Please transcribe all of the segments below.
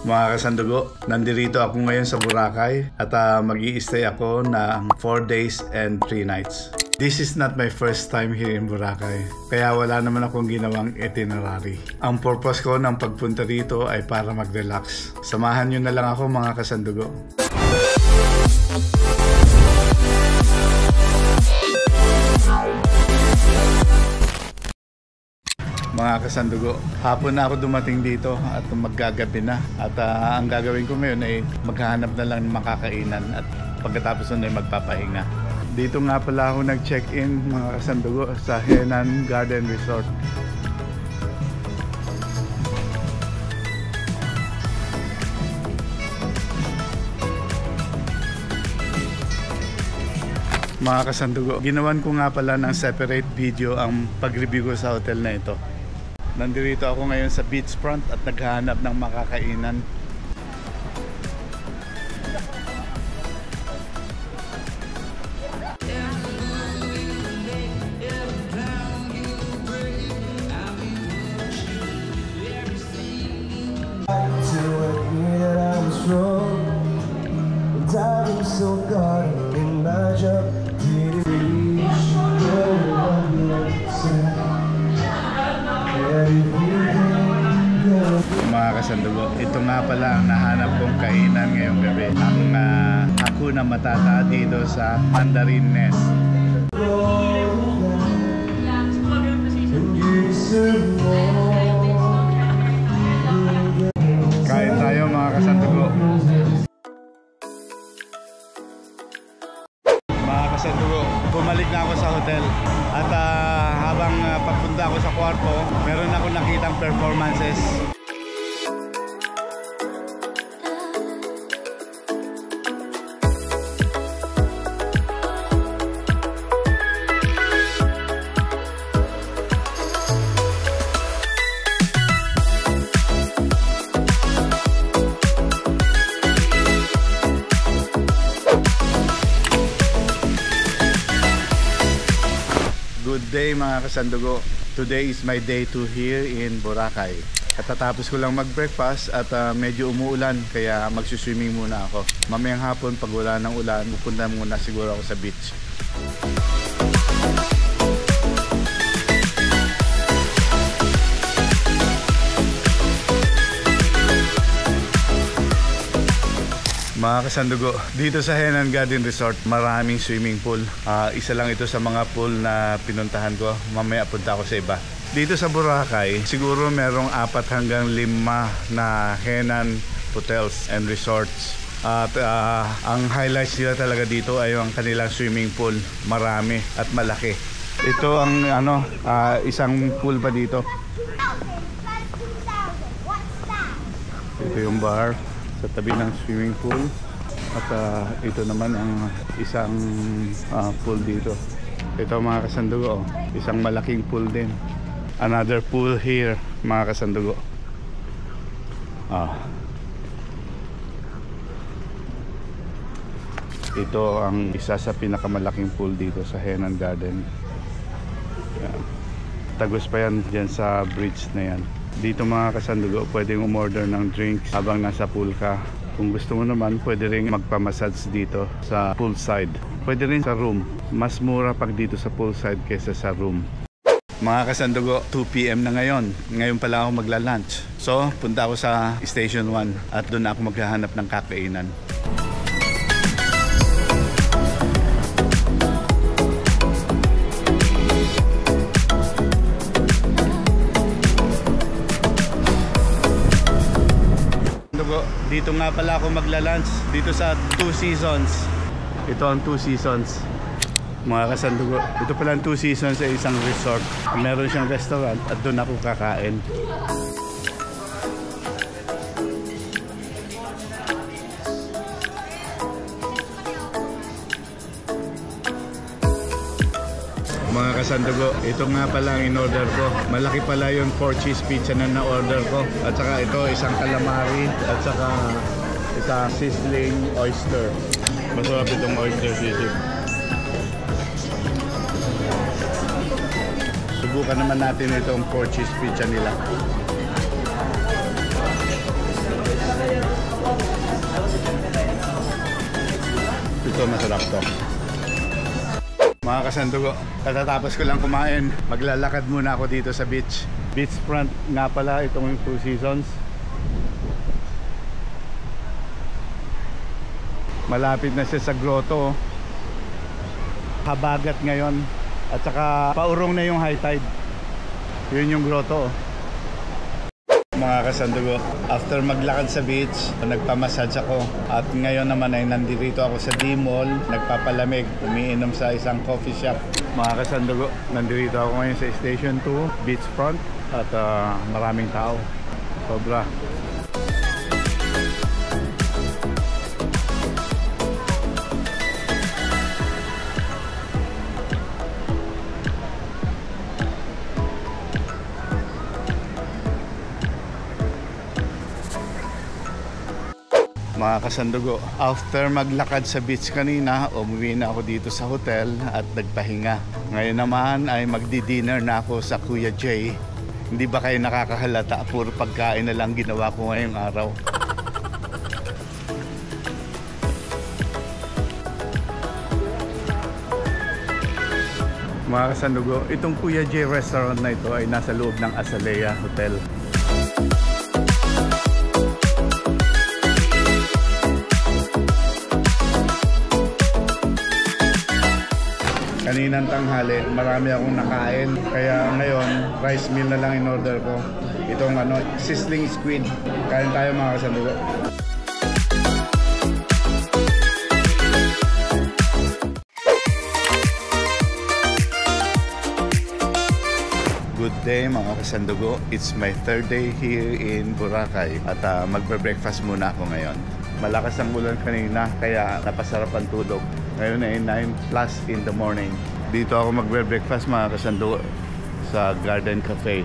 Mga kasandugo, nandito ako ngayon sa Boracay at mag-i-stay ako ng 4 days and 3 nights. This is not my first time here in Boracay, kaya wala naman akong ginawang itinerary. Ang purpose ko ng pagpunta dito ay para mag-relax. Samahan nyo na lang ako mga kasandugo. Mga kasandugo, hapon na ako dumating dito at maggagabi na. At ang gagawin ko ngayon ay maghahanap na lang ng makakainan at pagkatapos nun ay magpapahinga. Dito nga pala ako nag-check-in mga kasandugo sa Henan Garden Resort. Mga kasandugo, ginawan ko nga pala ng separate video ang pag-review ko sa hotel na ito. Nandito ako ngayon sa beachfront at naghahanap ng makakainan. Mga kasandugo, ito nga pala ang nahanap kong kainan ngayong gabi. Ang Hakuna Matata dito sa Mandarin Nest. Kain tayo mga kasandugo. Mga kasandugo, bumalik na ako sa hotel. At habang pagpunta ako sa kwarto, meron ako nakitang performances. Good day mga kasandugo. Today is my day 2 here in Boracay. Katatapos ko lang mag-breakfast at medyo umuulan kaya magsuswimming muna ako. Mamayang hapon pag wala ng ulan, pupunta muna siguro ako sa beach. Mga kasandugo, dito sa Henan Garden Resort, maraming swimming pool. Isa lang ito sa mga pool na pinuntahan ko. Mamaya punta ako sa iba. Dito sa Boracay, siguro merong 4 hanggang 5 na Henan hotels and resorts. At ang highlights nila talaga dito ay ang kanilang swimming pool. Marami at malaki. Ito ang isang pool pa dito. Ito yung bar sa tabi ng swimming pool at ito naman ang isang pool dito. Ito mga kasandugo, isang malaking pool din. Another pool here mga kasandugo. Ito ang isa sa pinakamalaking pool dito sa Henan Garden. Yan. Tagos pa yan dyan sa bridge na yan. Dito mga kasandugo, pwedeng umorder ng drinks habang nasa pool ka. Kung gusto mo naman, pwede rin magpamassage dito sa poolside. Pwede rin sa room. Mas mura pag dito sa poolside kaysa sa room. Mga kasandugo, 2 PM na ngayon. Ngayon pala ako magla-lunch. So, punta ako sa Station 1 at doon ako maghahanap ng kakainan. Dito nga pala ako magla-lunch dito sa 2 Seasons. Ito ang 2 Seasons mga kasandugo. Ito pala ang 2 Seasons ay isang resort. Meron siyang restaurant at doon ako kakain. Mga kasandugo, ito nga pala ang in-order ko. Malaki pala yung 4 cheese pizza na na-order ko. At saka ito, isang calamari. At saka isang sizzling oyster. Masarap itong oyster sisig. Subukan naman natin itong 4 cheese pizza nila. Ito masarap to. Mga kasandugo, katatapos ko lang kumain. Maglalakad muna ako dito sa beach. Beachfront nga pala itong Two Seasons. Malapit na siya sa grotto. Habagat ngayon. At saka paurong na yung high tide. Yun yung grotto. Mga kasandugo, after maglakad sa beach, nagpamassage ako. At ngayon naman ay nandito ako sa D-Mall, nagpapalamig, umiinom sa isang coffee shop. Mga kasandugo, nandito ako ngayon sa Station 2, beachfront. At maraming tao. Sobra. Mga kasandugo, after maglakad sa beach kanina, umuwi na ako dito sa hotel at nagpahinga. Ngayon naman ay magdi-dinner na ako sa Kuya Jay. Hindi ba kayo nakakahalata? Puro pagkain na lang ginawa ko ngayong araw. Mga kasandugo, itong Kuya Jay restaurant na ito ay nasa loob ng Azalea Hotel. Kaninang tanghali, marami akong nakain. Kaya ngayon, rice meal na lang in order ko. Itong sizzling squid. Kain tayo mga kasandugo. Good day mga kasandugo. It's my third day here in Boracay. At magbe-breakfast muna ako ngayon. Malakas ang ulan kanina, kaya napasarap ang tulog. Ngayon ay 9 plus in the morning. Dito ako magbe-breakfast mga kasandugo sa Garden Cafe.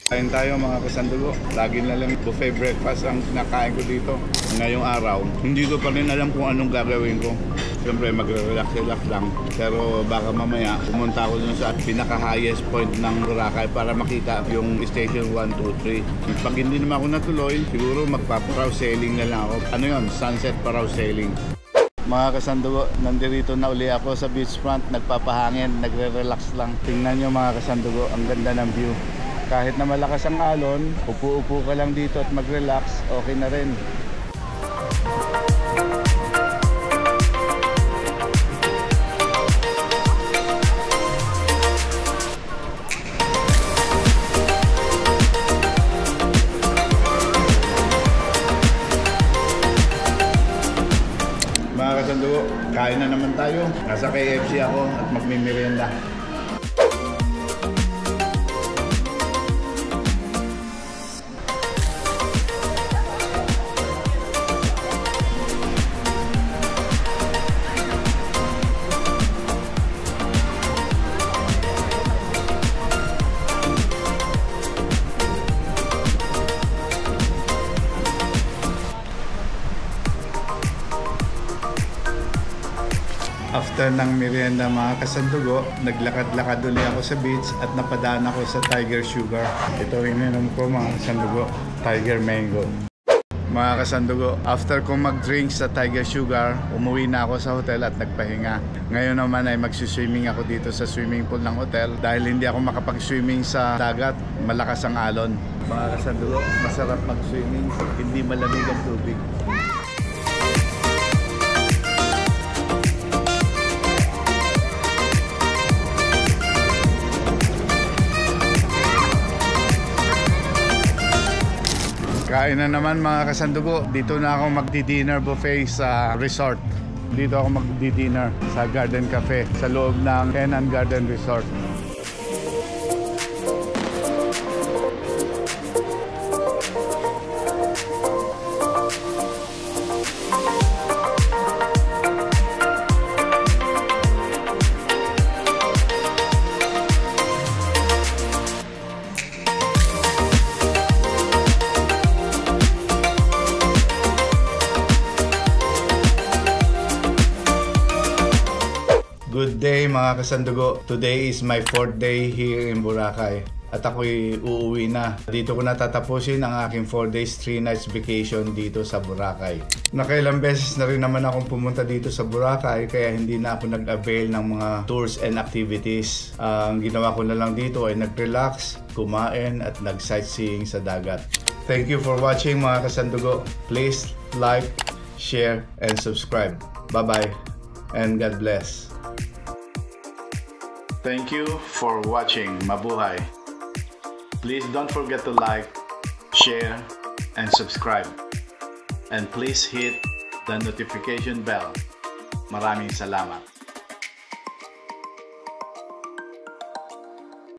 Kain tayo mga kasandugo. Lagi na lang buffet breakfast ang nakain ko dito. Ngayong araw, hindi ko pa rin alam kung anong gagawin ko. Siyempre magre-relax lang. Pero baka mamaya pumunta ako dun sa pinaka-highest point ng Boracay para makita yung station 1, 2, 3. Pag hindi naman ako natuloy, siguro magpa-parasailing na lang ako. Ano yun? Sunset parasailing. Mga kasandugo, nandito na uli ako sa beachfront. Nagpapahangin, nagre-relax lang. Tingnan nyo mga kasandugo, ang ganda ng view. Kahit na malakas ang alon, upo-upo ka lang dito at mag-relax, okay na rin. Mga kasandugo, kain na naman tayo. Nasa KFC ako at magmimerienda. After ng merienda mga kasandugo, naglakad-lakad ulit ako sa beach at napadaan ako sa Tiger Sugar. Ito ininom ko mga kasandugo, Tiger Mango. Mga kasandugo, after kong mag-drink sa Tiger Sugar, umuwi na ako sa hotel at nagpahinga. Ngayon naman ay magsuswimming ako dito sa swimming pool ng hotel. Dahil hindi ako makapag-swimming sa dagat, malakas ang alon. Mga kasandugo, masarap mag-swimming, hindi malamig ang tubig. Kain na naman mga kasandugo. Dito na ako magdi-dinner buffet sa resort. Dito ako magdi-dinner sa Garden Cafe sa loob ng Henan Garden Resort. Good day mga kasandugo. Today is my 4th day here in Boracay. At ako'y uuwi na. Dito ko natatapusin ang aking 4 days 3 nights vacation dito sa Boracay. Nakailang beses na rin naman akong pumunta dito sa Boracay kaya hindi na ako nag-avail ng mga tours and activities. Ang ginawa ko na lang dito ay nag-relax, kumain at nag-sightseeing sa dagat. Thank you for watching mga kasandugo. Please like, share, and subscribe. Bye-bye and God bless. Thank you for watching. Mabuhay. Please don't forget to like, share, and subscribe. And please hit the notification bell. Maraming salamat.